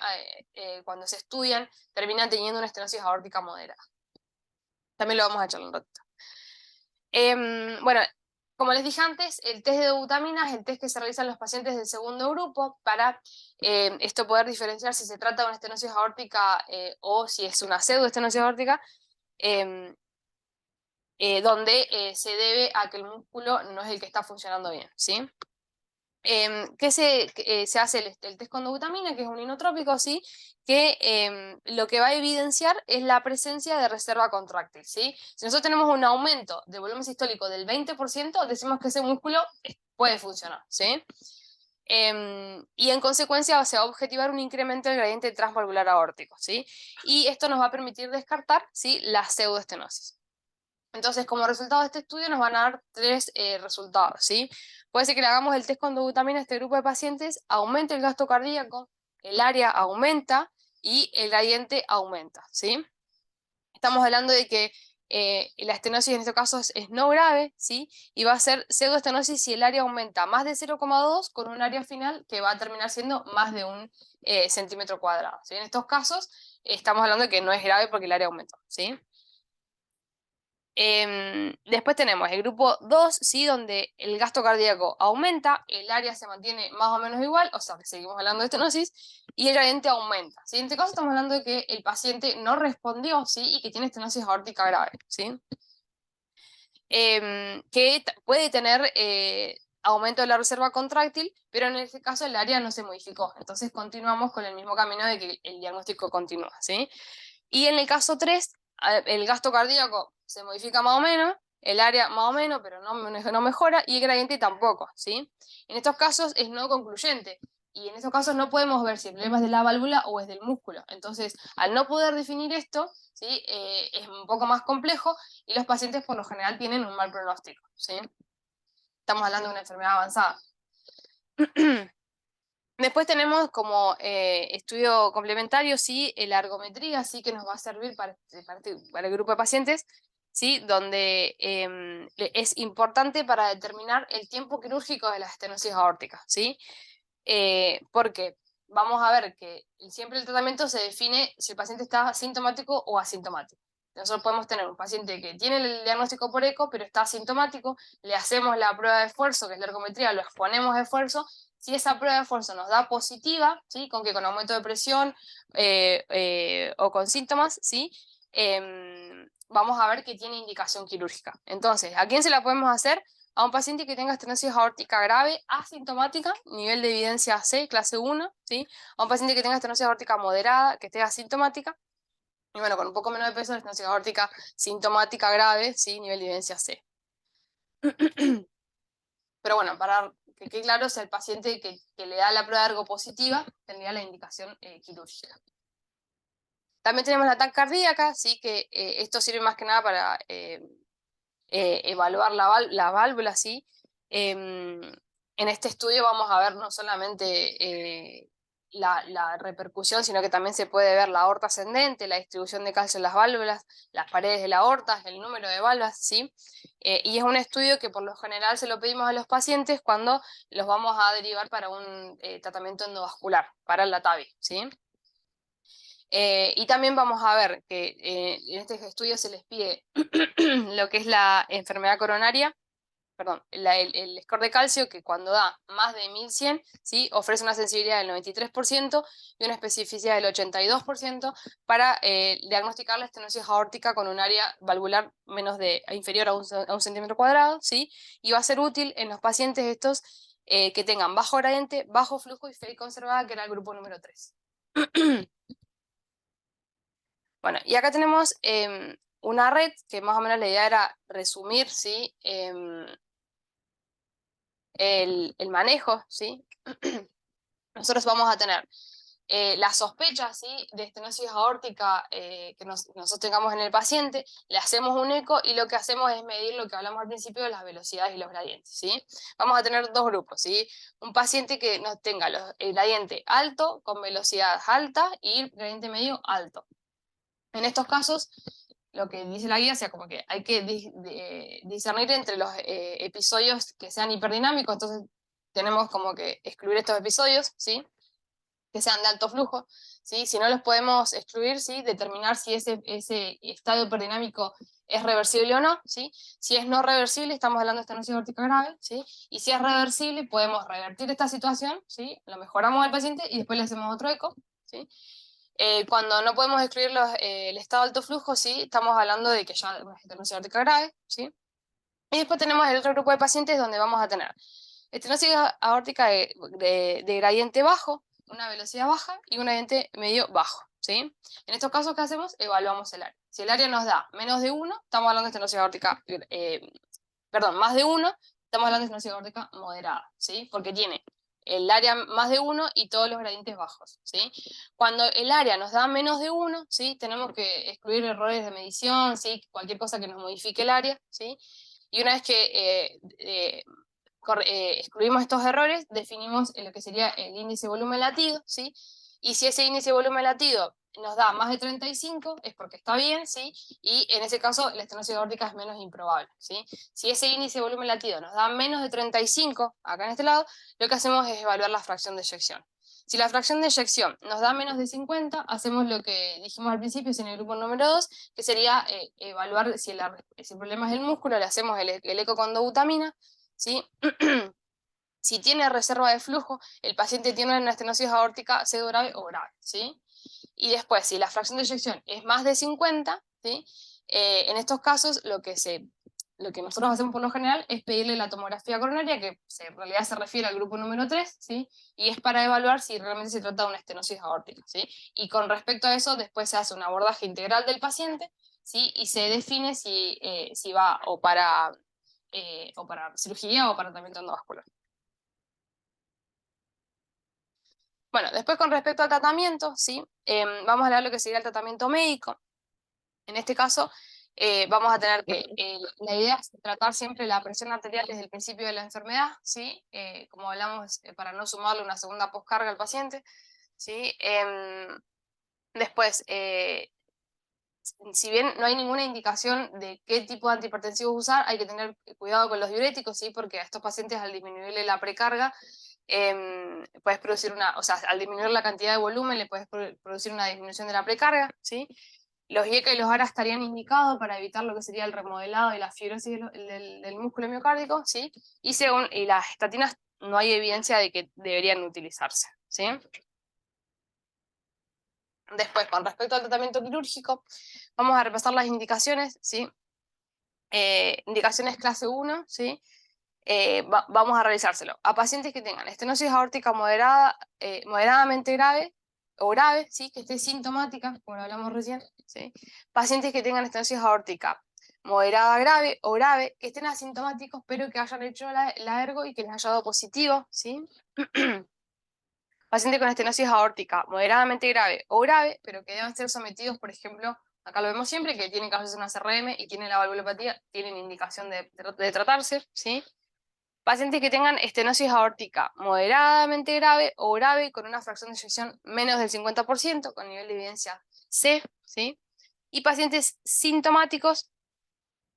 cuando se estudian terminan teniendo una estenosis aórtica moderada. También lo vamos a echar un ratito. Bueno, como les dije antes, el test de dobutamina es el test que se realiza en los pacientes del segundo grupo para esto poder diferenciar si se trata de una estenosis aórtica o si es una pseudoestenosis aórtica, donde se debe a que el músculo no es el que está funcionando bien, ¿sí? ¿Qué se hace el test con dobutamina, que es un inotrópico, ¿sí? Que lo que va a evidenciar es la presencia de reserva contráctil, ¿sí? Si nosotros tenemos un aumento de volumen sistólico del 20%, decimos que ese músculo puede funcionar, ¿sí? Y en consecuencia se va a objetivar un incremento del gradiente transvalvular aórtico, ¿sí? Y esto nos va a permitir descartar, ¿sí?, la pseudoestenosis. Entonces, como resultado de este estudio nos van a dar tres resultados, ¿sí? Puede ser que le hagamos el test con dobutamina a este grupo de pacientes, aumente el gasto cardíaco, el área aumenta y el gradiente aumenta, ¿sí? Estamos hablando de que la estenosis en este caso es no grave, ¿sí? Y va a ser pseudoestenosis si el área aumenta más de 0,2 con un área final que va a terminar siendo más de 1 centímetro cuadrado, ¿sí? En estos casos estamos hablando de que no es grave porque el área aumentó, ¿sí? Después tenemos el grupo 2, ¿sí? Donde el gasto cardíaco aumenta, el área se mantiene más o menos igual, o sea que seguimos hablando de estenosis, y el gradiente aumenta, ¿sí? En este caso estamos hablando de que el paciente no respondió, ¿sí? Y que tiene estenosis aórtica grave, ¿sí? Que puede tener aumento de la reserva contráctil, pero en este caso el área no se modificó, entonces continuamos con el mismo camino de que el diagnóstico continúa, ¿sí? Y en el caso 3, el gasto cardíaco se modifica más o menos, el área más o menos, pero no mejora, y el gradiente tampoco, ¿sí? En estos casos es no concluyente, y en estos casos no podemos ver si el problema es de la válvula o es del músculo. Entonces, al no poder definir esto, ¿sí?, es un poco más complejo, y los pacientes por lo general tienen un mal pronóstico, ¿sí? Estamos hablando de una enfermedad avanzada. Después tenemos como estudio complementario, ¿sí?, la ergometría, ¿sí?, que nos va a servir para el grupo de pacientes, ¿sí?, donde es importante para determinar el tiempo quirúrgico de las estenosis aórticas, ¿sí? Porque vamos a ver que siempre el tratamiento se define si el paciente está sintomático o asintomático. Nosotros podemos tener un paciente que tiene el diagnóstico por eco, pero está asintomático, le hacemos la prueba de esfuerzo, que es la ergometría, lo exponemos a esfuerzo. Si esa prueba de esfuerzo nos da positiva, ¿sí?, con aumento de presión o con síntomas, ¿sí?, vamos a ver que tiene indicación quirúrgica. Entonces, ¿a quién se la podemos hacer? A un paciente que tenga estenosis aórtica grave, asintomática, nivel de evidencia C, clase 1, ¿sí? A un paciente que tenga estenosis aórtica moderada, que esté asintomática, y bueno, con un poco menos de peso, estenosis aórtica sintomática grave, ¿sí?, nivel de evidencia C. Pero bueno, para que quede claro, si el paciente que le da la prueba de ergo positiva, tendría la indicación quirúrgica. También tenemos la TAC cardíaca, ¿sí?, que esto sirve más que nada para evaluar la válvula, ¿sí? En este estudio vamos a ver no solamente la repercusión, sino que también se puede ver la aorta ascendente, la distribución de calcio en las válvulas, las paredes de la aorta, el número de válvulas, ¿sí? Y es un estudio que por lo general se lo pedimos a los pacientes cuando los vamos a derivar para un tratamiento endovascular, para el TAVI, ¿sí? Y también vamos a ver que en este estudio se les pide lo que es la enfermedad coronaria, perdón, el score de calcio, que cuando da más de 1100, ¿sí?, ofrece una sensibilidad del 93% y una especificidad del 82% para diagnosticar la estenosis aórtica con un área valvular inferior a un centímetro cuadrado, ¿sí? Y va a ser útil en los pacientes estos que tengan bajo gradiente, bajo flujo y FEI conservada, que era el grupo número 3. Bueno, y acá tenemos una red que más o menos la idea era resumir, ¿sí?, el manejo, ¿sí? Nosotros vamos a tener la sospecha, ¿sí?, de estenosis aórtica que nosotros tengamos en el paciente, le hacemos un eco y lo que hacemos es medir lo que hablamos al principio de las velocidades y los gradientes, ¿sí? Vamos a tener dos grupos, ¿sí? Un paciente que nos tenga el gradiente alto con velocidad alta y el gradiente medio alto. En estos casos, lo que dice la guía, o sea, como que hay que discernir entre los episodios que sean hiperdinâmicos, entonces tenemos como que excluir estos episodios, ¿sí?, que sean de alto flujo, ¿sí? Si no los podemos excluir, ¿sí?, determinar si ese estado hiperdinámico es reversible o no, ¿sí? Si es no reversible, estamos hablando de estenosis aórtica grave, ¿sí? Y si es reversible, podemos revertir esta situación, ¿sí? Lo mejoramos al paciente y después le hacemos otro eco, ¿sí? Cuando no podemos excluir el estado de alto flujo, ¿sí?, estamos hablando de que ya es estenosis aórtica grave, ¿sí? Y después tenemos el otro grupo de pacientes donde vamos a tener estenosis aórtica de gradiente bajo, una velocidad baja y un gradiente medio bajo, ¿sí? En estos casos, ¿qué hacemos? Evaluamos el área. Si el área nos da menos de 1, estamos hablando de estenosis aórtica, perdón, más de 1, estamos hablando de estenosis aórtica moderada, ¿sí? Porque tiene el área más de 1 y todos los gradientes bajos, ¿sí? Cuando el área nos da menos de 1, ¿sí?, tenemos que excluir errores de medición, ¿sí?, cualquier cosa que nos modifique el área, ¿sí? Y una vez que excluimos estos errores, definimos lo que sería el índice volumen latido, ¿sí? Y si ese índice volumen latido nos da más de 35, es porque está bien, ¿sí? Y en ese caso la estenosis aórtica es menos improbable, ¿sí? Si ese índice volumen latido nos da menos de 35, acá en este lado, lo que hacemos es evaluar la fracción de eyección. Si la fracción de eyección nos da menos de 50, hacemos lo que dijimos al principio, en el grupo número 2, que sería evaluar si el problema es el músculo, le hacemos el eco con dobutamina, ¿sí? Si tiene reserva de flujo, el paciente tiene una estenosis aórtica pseudo-grave o grave, ¿sí? Y después, si la fracción de eyección es más de 50, ¿sí?, en estos casos lo que nosotros hacemos por lo general es pedirle la tomografía coronaria, que en realidad se refiere al grupo número 3, ¿sí?, y es para evaluar si realmente se trata de una estenosis aórtica, ¿sí? Y con respecto a eso, después se hace un abordaje integral del paciente, ¿sí?, y se define si va o para cirugía o para tratamiento endovascular. Bueno, después con respecto al tratamiento, ¿sí?, vamos a hablar de lo que sería el tratamiento médico. En este caso, vamos a tener que, la idea es tratar siempre la presión arterial desde el principio de la enfermedad, ¿sí? Como hablamos, para no sumarle una segunda poscarga al paciente, ¿sí? Después, si bien no hay ninguna indicación de qué tipo de antihipertensivos usar, hay que tener cuidado con los diuréticos, ¿sí? Porque a estos pacientes, al disminuirle la precarga, puedes producir al disminuir la cantidad de volumen, le puedes producir una disminución de la precarga, ¿sí? Los IECA y los ARA estarían indicados para evitar lo que sería el remodelado y la fibrosis del músculo miocárdico, ¿sí? Y las estatinas no hay evidencia de que deberían utilizarse, ¿sí? Después, con respecto al tratamiento quirúrgico, vamos a repasar las indicaciones, ¿sí? Indicaciones clase 1, ¿sí? Vamos a realizárselo a pacientes que tengan estenosis aórtica moderadamente grave o grave, ¿sí?, que esté sintomática, como lo hablamos recién, ¿sí? Pacientes que tengan estenosis aórtica moderada grave o grave, que estén asintomáticos, pero que hayan hecho la ergo y que les haya dado positivo, ¿sí? Pacientes con estenosis aórtica moderadamente grave o grave, pero que deben ser sometidos, por ejemplo, acá lo vemos siempre, que tienen que hacerse una CRM y tienen la valvulopatía, tienen indicación de tratarse, ¿sí? Pacientes que tengan estenosis aórtica moderadamente grave o grave con una fracción de eyección menos del 50%, con nivel de evidencia C, ¿sí? Y pacientes sintomáticos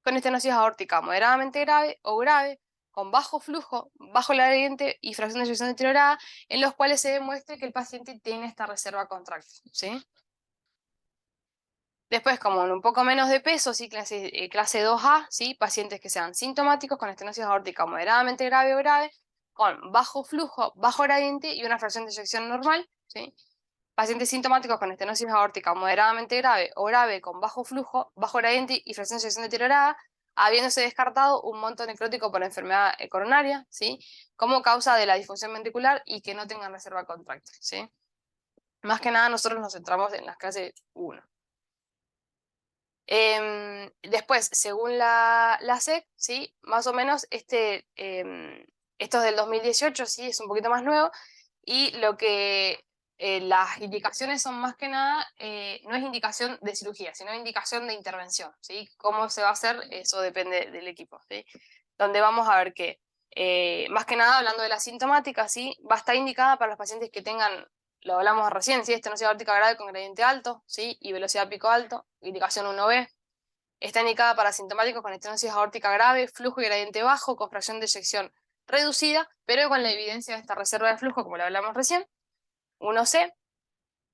con estenosis aórtica moderadamente grave o grave, con bajo flujo, bajo gradiente y fracción de eyección deteriorada, en los cuales se demuestre que el paciente tiene esta reserva contráctil, ¿sí? Después, como un poco menos de peso, ¿sí?, clase 2A, ¿sí?, pacientes que sean sintomáticos con estenosis aórtica moderadamente grave o grave, con bajo flujo, bajo gradiente y una fracción de eyección normal, ¿sí? Pacientes sintomáticos con estenosis aórtica moderadamente grave o grave con bajo flujo, bajo gradiente y fracción de eyección deteriorada, habiéndose descartado un monto necrótico por enfermedad coronaria, ¿sí?, como causa de la disfunción ventricular y que no tengan reserva contráctil, ¿sí? Más que nada nosotros nos centramos en las clases 1. Después, según la SEC, ¿sí?, más o menos esto es del 2018, ¿sí?, es un poquito más nuevo, y lo que las indicaciones son más que nada, no es indicación de cirugía, sino indicación de intervención, ¿sí? Cómo se va a hacer, eso depende del equipo, ¿sí? Donde vamos a ver que, más que nada, hablando de la sintomática, ¿sí? Va a estar indicada para los pacientes que tengan, lo hablamos recién, ¿sí? Estenosis aórtica grave con gradiente alto, ¿sí? Y velocidad pico alto, indicación 1B. Está indicada para sintomáticos con estenosis aórtica grave, flujo y gradiente bajo, con fracción de eyección reducida, pero con la evidencia de esta reserva de flujo, como lo hablamos recién. 1C,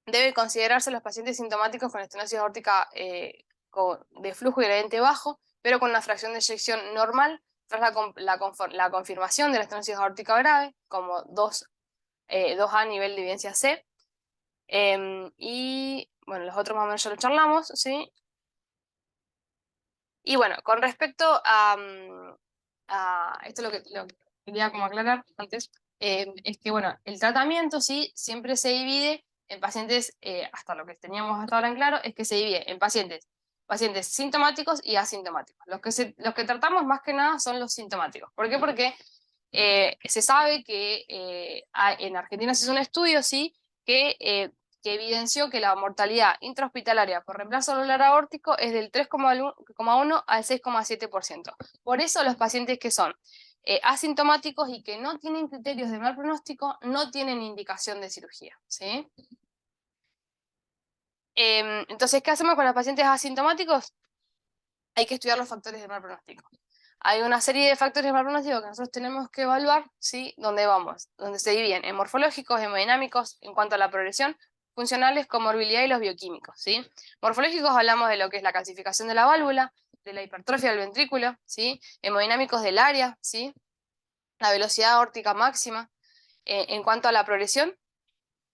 debe considerarse los pacientes sintomáticos con estenosis aórtica de flujo y gradiente bajo, pero con una fracción de eyección normal, tras la confirmación de la estenosis aórtica grave, como 2A nivel de evidencia C. Y bueno, los otros más o menos ya lo charlamos, ¿sí? Y bueno, con respecto a esto lo que quería como aclarar antes, es que bueno, el tratamiento sí siempre se divide en pacientes, hasta lo que teníamos hasta ahora en claro, es que se divide en pacientes sintomáticos y asintomáticos. Los que tratamos más que nada son los sintomáticos. ¿Por qué? Porque se sabe que en Argentina se hizo un estudio, sí, que evidenció que la mortalidad intrahospitalaria por reemplazo anular aórtico es del 3,1 al 6,7%. Por eso los pacientes que son asintomáticos y que no tienen criterios de mal pronóstico no tienen indicación de cirugía, ¿sí? Entonces, ¿qué hacemos con los pacientes asintomáticos? Hay que estudiar los factores de mal pronóstico. Hay una serie de factores de mal pronóstico que nosotros tenemos que evaluar, ¿sí? Donde se dividen en morfológicos, hemodinámicos, en cuanto a la progresión, funcionales, comorbilidad y los bioquímicos, ¿sí? Morfológicos hablamos de lo que es la calcificación de la válvula, de la hipertrofia del ventrículo, ¿sí? Hemodinámicos del área, ¿sí? La velocidad aórtica máxima. En cuanto a la progresión,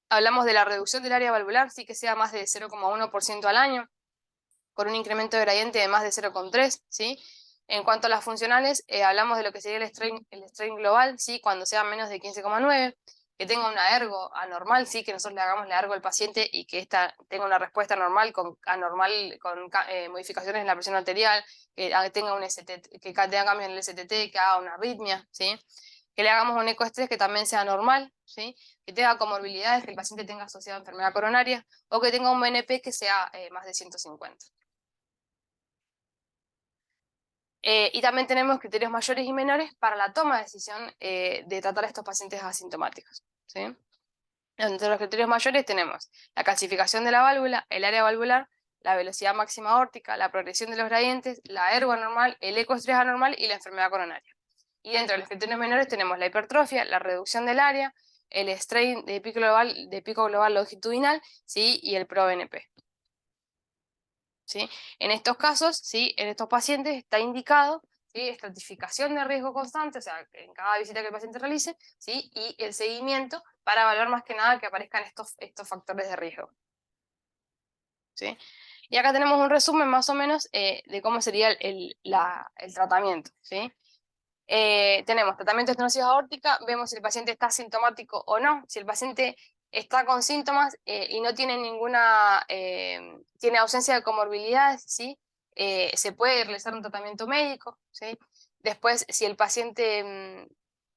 hablamos de la reducción del área valvular, sí, que sea más de 0,1% al año, con un incremento de gradiente de más de 0,3, ¿sí? En cuanto a las funcionales, hablamos de lo que sería el strain global, ¿sí? Cuando sea menos de 15,9, que tenga una ergo anormal, ¿sí? Que nosotros le hagamos la ergo al paciente y que ésta tenga una respuesta normal, con modificaciones en la presión arterial, que tenga un STT, que tenga cambios en el STT, que haga una arritmia, ¿sí? Que le hagamos un ecoestrés que también sea normal, ¿sí? Que tenga comorbilidades, que el paciente tenga asociada enfermedad coronaria, o que tenga un BNP que sea más de 150. Y también tenemos criterios mayores y menores para la toma de decisión de tratar a estos pacientes asintomáticos, ¿sí? Entre los criterios mayores tenemos la calcificación de la válvula, el área valvular, la velocidad máxima aórtica, la progresión de los gradientes, la ergo anormal, el ecoestrés anormal y la enfermedad coronaria. Y dentro de los criterios menores tenemos la hipertrofia, la reducción del área, el strain de pico global longitudinal, ¿sí? Y el ProBNP. ¿Sí? En estos casos, ¿sí? En estos pacientes está indicado, ¿sí? Estratificación de riesgo constante, o sea, en cada visita que el paciente realice, ¿sí? Y el seguimiento para evaluar más que nada que aparezcan estos factores de riesgo, ¿sí? Y acá tenemos un resumen más o menos de cómo sería el tratamiento, ¿sí? Tenemos tratamiento de estenosis aórtica, vemos si el paciente está sintomático o no. Si el paciente está con síntomas y no tiene tiene ausencia de comorbilidades, ¿sí? Se puede realizar un tratamiento médico, ¿sí? Después, si el paciente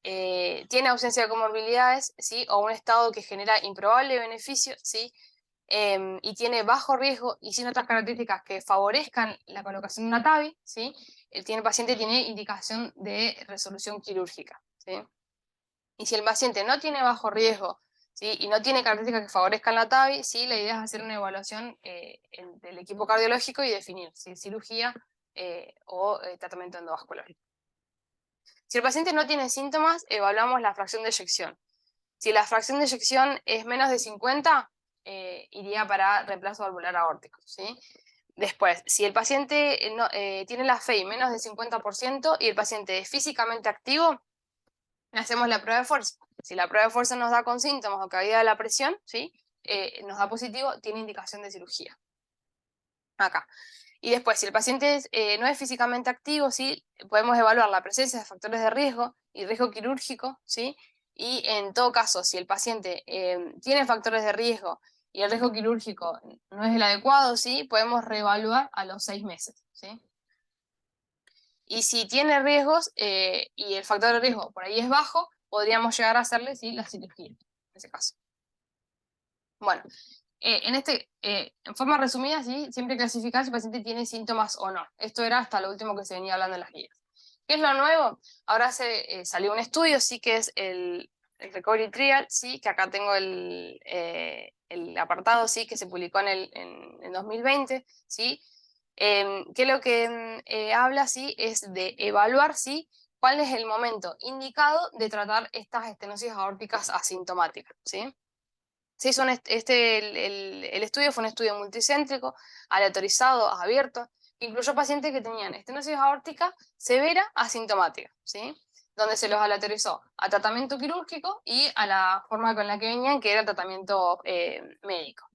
tiene ausencia de comorbilidades, ¿sí? O un estado que genera improbable beneficio, ¿sí? Y tiene bajo riesgo y sin otras características que favorezcan la colocación de una TAVI, ¿sí? El paciente tiene indicación de resolución quirúrgica, ¿sí? Y si el paciente no tiene bajo riesgo, ¿sí? Y no tiene características que favorezcan la TAVI, ¿sí? La idea es hacer una evaluación del equipo cardiológico y definir si cirugía o tratamiento endovascular. Si el paciente no tiene síntomas, evaluamos la fracción de eyección. Si la fracción de eyección es menos de 50, iría para reemplazo valvular aórtico, ¿sí? Después, si el paciente tiene la FEI menos del 50% y el paciente es físicamente activo, hacemos la prueba de fuerza. Si la prueba de fuerza nos da con síntomas o caída de la presión, ¿sí? Nos da positivo, tiene indicación de cirugía. Acá. Y después, si el paciente no es físicamente activo, ¿sí? Podemos evaluar la presencia de factores de riesgo y riesgo quirúrgico, ¿sí? Y en todo caso, si el paciente tiene factores de riesgo y el riesgo quirúrgico no es el adecuado, ¿sí? Podemos reevaluar a los 6 meses, ¿sí? Y si tiene riesgos y el factor de riesgo por ahí es bajo, podríamos llegar a hacerle, ¿sí? La cirugía, en ese caso. Bueno, en forma resumida, ¿sí? Siempre clasificar si el paciente tiene síntomas o no. Esto era hasta lo último que se venía hablando en las guías. ¿Qué es lo nuevo? Ahora salió un estudio, sí, que es el Recovery Trial, sí, que acá tengo el apartado, sí, que se publicó en 2020, sí, que lo que habla, sí, es de evaluar, sí, cuál es el momento indicado de tratar estas estenosis aórticas asintomáticas, ¿sí? Se hizo el estudio fue un estudio multicéntrico, aleatorizado, abierto, que incluyó pacientes que tenían estenosis aórtica severa asintomática, ¿sí? Donde se los aleatorizó a tratamiento quirúrgico y a la forma con la que venían, que era tratamiento médico.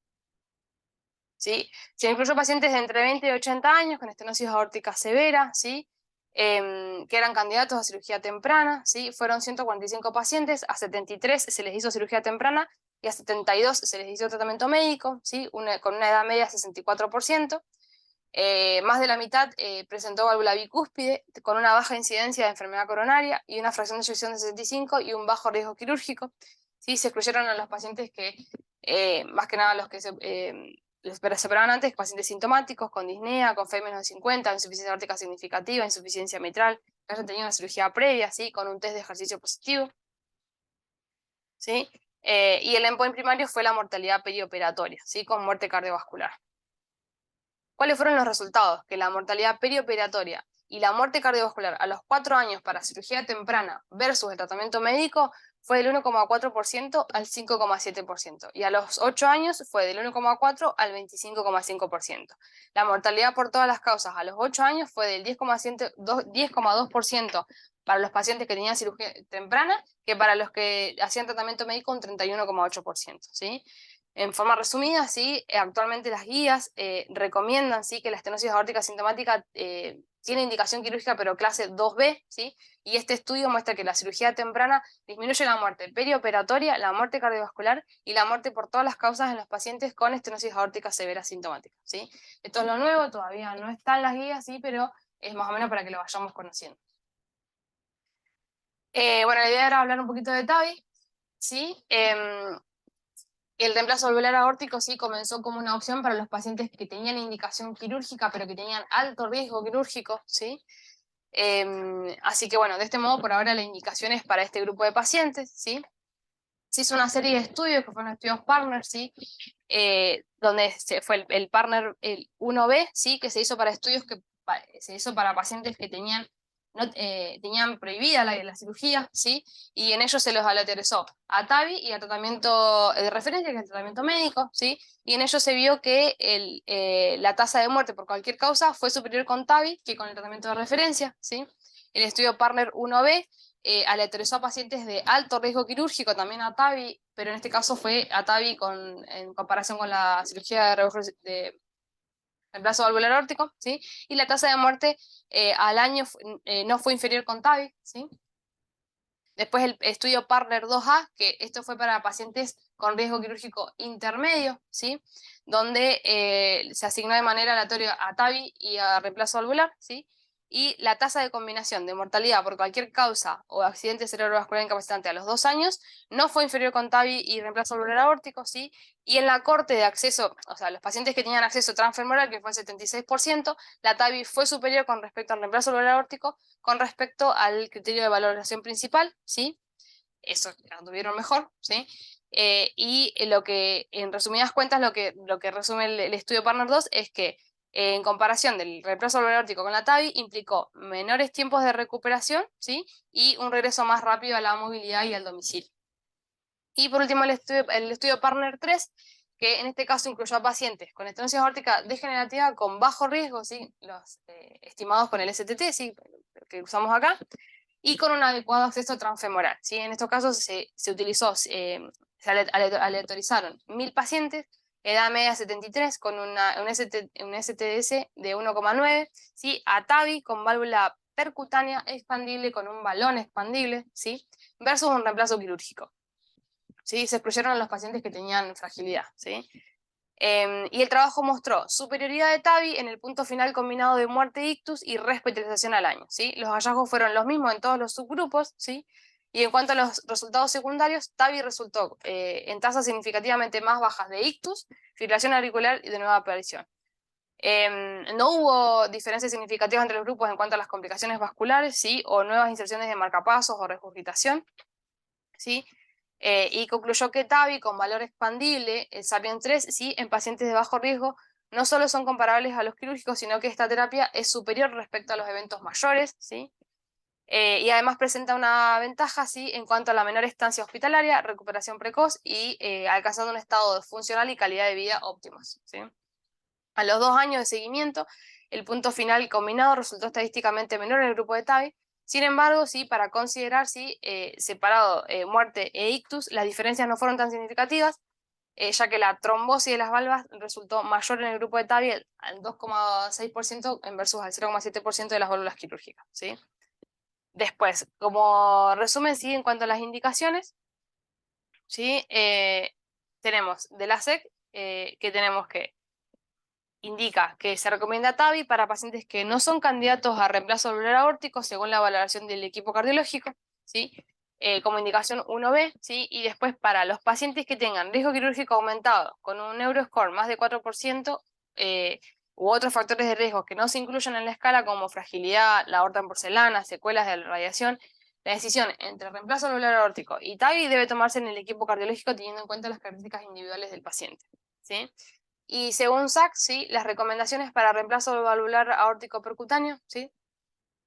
¿Sí? Se incluyó pacientes de entre 20 y 80 años con estenosis aórtica severa, ¿sí? Que eran candidatos a cirugía temprana, ¿sí? Fueron 145 pacientes, a 73 se les hizo cirugía temprana y a 72 se les hizo tratamiento médico, ¿sí? Con una edad media de 64%. Más de la mitad presentó válvula bicúspide con una baja incidencia de enfermedad coronaria y una fracción de eyección de 65 y un bajo riesgo quirúrgico. ¿Sí? Se excluyeron a los pacientes que, más que nada los que les separaban antes, pacientes sintomáticos, con disnea, con FEI menos de 50, insuficiencia aórtica significativa, insuficiencia mitral, que hayan tenido una cirugía previa, ¿sí? Con un test de ejercicio positivo. ¿Sí? Y el endpoint primario fue la mortalidad perioperatoria, ¿sí? Con muerte cardiovascular. ¿Cuáles fueron los resultados? Que la mortalidad perioperatoria y la muerte cardiovascular a los 4 años para cirugía temprana versus el tratamiento médico fue del 1,4% al 5,7%, y a los 8 años fue del 1,4% al 25,5%. La mortalidad por todas las causas a los 8 años fue del 10,2% para los pacientes que tenían cirugía temprana, que para los que hacían tratamiento médico un 31,8%, ¿sí? En forma resumida, ¿sí? Actualmente las guías recomiendan, ¿sí?, que la estenosis aórtica asintomática tiene indicación quirúrgica, pero clase 2B, ¿sí? Y este estudio muestra que la cirugía temprana disminuye la muerte perioperatoria, la muerte cardiovascular y la muerte por todas las causas en los pacientes con estenosis aórtica severa asintomática, ¿sí? Esto es lo nuevo, todavía no está en las guías, ¿sí? Pero es más o menos para que lo vayamos conociendo. Bueno, la idea era hablar un poquito de TAVI, ¿sí? El reemplazo valvular aórtico sí comenzó como una opción para los pacientes que tenían indicación quirúrgica, pero que tenían alto riesgo quirúrgico, ¿sí? Así que bueno, de este modo por ahora la indicación es para este grupo de pacientes, ¿sí? Se hizo una serie de estudios que fueron estudios partner, ¿sí? Donde fue el partner el 1B, ¿sí? Que se hizo para estudios se hizo para pacientes que tenían tenían prohibida la cirugía, ¿sí? Y en ellos se los aleatorizó a TAVI y a tratamiento de referencia, que es el tratamiento médico, ¿sí? Y en ellos se vio que la tasa de muerte por cualquier causa fue superior con TAVI que con el tratamiento de referencia, ¿sí? El estudio Partner 1B aleatorizó a pacientes de alto riesgo quirúrgico, también a TAVI, pero en este caso fue a TAVI en comparación con la cirugía de reemplazo valvular aórtico, ¿sí? Y la tasa de muerte al año no fue inferior con TAVI, ¿sí? Después el estudio Partner 2A, que esto fue para pacientes con riesgo quirúrgico intermedio, ¿sí? Donde se asignó de manera aleatoria a TAVI y a reemplazo valvular, ¿sí? Y la tasa de combinación de mortalidad por cualquier causa o accidente cerebrovascular incapacitante a los 2 años no fue inferior con TAVI y reemplazo valvular aórtico, ¿sí? Y en la corte de acceso, o sea, los pacientes que tenían acceso transfemoral, que fue el 76%, la TAVI fue superior con respecto al reemplazo valvular aórtico con respecto al criterio de valoración principal, ¿sí? Eso tuvieron mejor, ¿sí? Y lo que, en resumidas cuentas, lo que resume el estudio Partner 2 es que en comparación del reemplazo valvular aórtico con la TAVI, implicó menores tiempos de recuperación, ¿sí? Y un regreso más rápido a la movilidad y al domicilio. Y por último, el estudio Partner 3, que en este caso incluyó a pacientes con estenosis aórtica degenerativa con bajo riesgo, ¿sí? Los estimados con el STT, ¿sí? Que usamos acá, y con un adecuado acceso transfemoral, ¿sí? En estos casos se utilizó, se aleatorizaron 1000 pacientes, edad media 73, con un STS de 1,9, ¿sí? A TAVI con válvula percutánea expandible con un balón expandible, ¿sí? Versus un reemplazo quirúrgico, ¿sí? Se excluyeron a los pacientes que tenían fragilidad, ¿sí? Y el trabajo mostró superioridad de TAVI en el punto final combinado de muerte ictus y rehospitalización al año, ¿sí? Los hallazgos fueron los mismos en todos los subgrupos, ¿sí? Y en cuanto a los resultados secundarios, TAVI resultó en tasas significativamente más bajas de ictus, fibrilación auricular y de nueva aparición. No hubo diferencias significativas entre los grupos en cuanto a las complicaciones vasculares, ¿sí? O nuevas inserciones de marcapasos o regurgitación, ¿sí? Y concluyó que TAVI con valor expandible, el SAPIEN 3, ¿sí? En pacientes de bajo riesgo, no solo son comparables a los quirúrgicos, sino que esta terapia es superior respecto a los eventos mayores, ¿sí? Y además presenta una ventaja, ¿sí? En cuanto a la menor estancia hospitalaria, recuperación precoz y alcanzando un estado funcional y calidad de vida óptimos, ¿sí? A los 2 años de seguimiento, el punto final combinado resultó estadísticamente menor en el grupo de TAVI. Sin embargo, sí, para considerar separado muerte e ictus, las diferencias no fueron tan significativas, ya que la trombosis de las valvas resultó mayor en el grupo de TAVI al 2,6% en versus al 0,7% de las válvulas quirúrgicas, ¿sí? Después, como resumen, sí, en cuanto a las indicaciones, ¿sí? Tenemos de la SEC, que tenemos que indica que se recomienda TAVI para pacientes que no son candidatos a reemplazo valvular aórtico según la valoración del equipo cardiológico, ¿sí? Como indicación 1B, ¿sí? Y después para los pacientes que tengan riesgo quirúrgico aumentado con un Neuroscore más de 4%, u otros factores de riesgo que no se incluyen en la escala como fragilidad, la aorta en porcelana, secuelas de la radiación, la decisión entre reemplazo valvular aórtico y TAVI debe tomarse en el equipo cardiológico teniendo en cuenta las características individuales del paciente, ¿sí? Y según SAC, ¿sí? Las recomendaciones para reemplazo valvular aórtico percutáneo, ¿sí?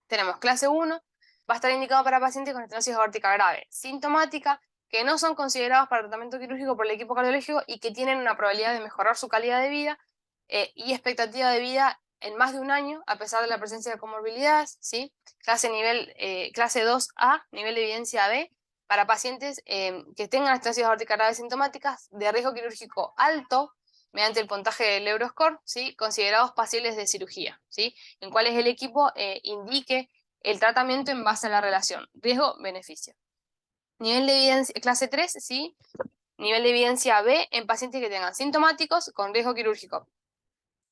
Tenemos clase 1, va a estar indicado para pacientes con estenosis aórtica grave, sintomática, que no son considerados para tratamiento quirúrgico por el equipo cardiológico y que tienen una probabilidad de mejorar su calidad de vida y expectativa de vida en más de un año, a pesar de la presencia de comorbilidades, ¿sí? Clase 2A, nivel de evidencia B, para pacientes que tengan estenosis aórtica grave sintomáticas de riesgo quirúrgico alto, mediante el puntaje del Euroscore, ¿sí? Considerados pasibles de cirugía, ¿sí? En cuales el equipo indique el tratamiento en base a la relación riesgo-beneficio. Nivel de evidencia, clase 3, ¿sí? Nivel de evidencia B en pacientes que tengan sintomáticos con riesgo quirúrgico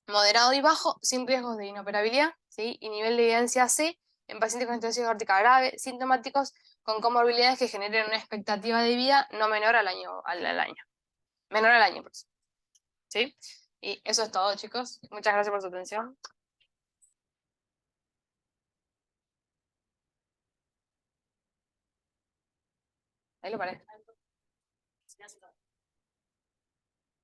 moderado y bajo, sin riesgos de inoperabilidad, ¿sí? Y nivel de evidencia C en pacientes con estenosis aórtica grave, sintomáticos con comorbilidades que generen una expectativa de vida no menor al año, menor al año, ¿sí? Y eso es todo, chicos. Muchas gracias por su atención. Ahí lo paré.